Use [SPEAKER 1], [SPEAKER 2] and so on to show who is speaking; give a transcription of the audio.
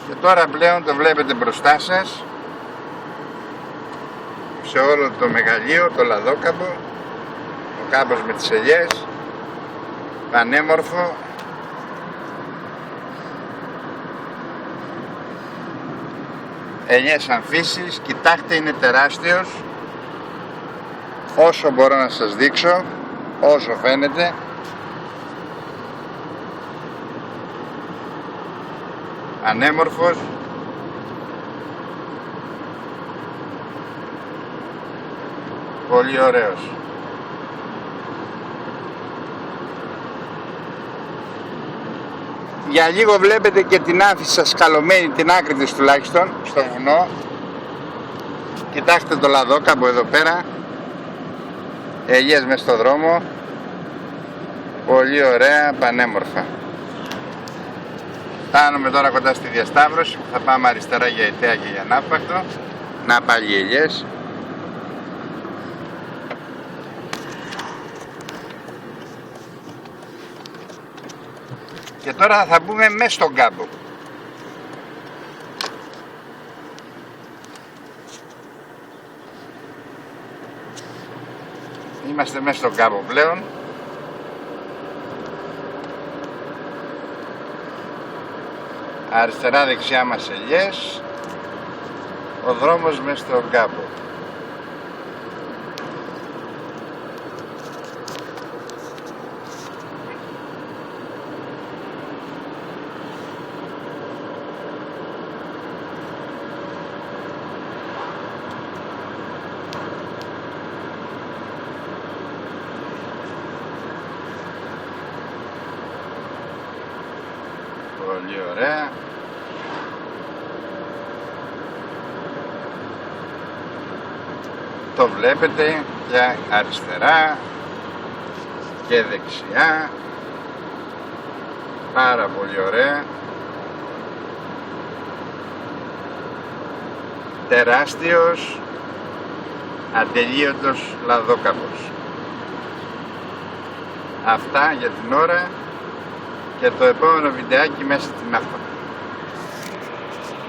[SPEAKER 1] Και τώρα πλέον το βλέπετε μπροστά σας, σε όλο το μεγαλείο, το Λαδόκαμπο, ο κάμπος με τις ελιές, πανέμορφο. Ελιές αμφίσεις, κοιτάξτε, είναι τεράστιος, όσο μπορώ να σας δείξω, όσο φαίνεται. Ανέμορφος. Πολύ ωραίος. Για λίγο βλέπετε και την άφησα σκαλωμένη, την άκρη της τουλάχιστον, στο βουνό. Κοιτάξτε το Λαδόκαμπο εδώ πέρα. Ελιές μες στο δρόμο. Πολύ ωραία, πανέμορφα. Φτάνουμε τώρα κοντά στη διασταύρωση, θα πάμε αριστερά για Αιταία και για Ναύπακτο. Να πάλι οι ελιές. Και τώρα θα μπούμε μέσα στον κάμπο. Είμαστε μέσα στον κάμπο πλέον. Αριστερά δεξιά μας ελιές. Ο δρόμος μέσα στον κάμπο. Πολύ ωραία. Το βλέπετε και αριστερά και δεξιά. Πάρα πολύ ωραία. Τεράστιος, ατελείωτος Λαδόκαμπος. Αυτά για την ώρα και το επόμενο βιντεάκι μέσα στην ναύτα.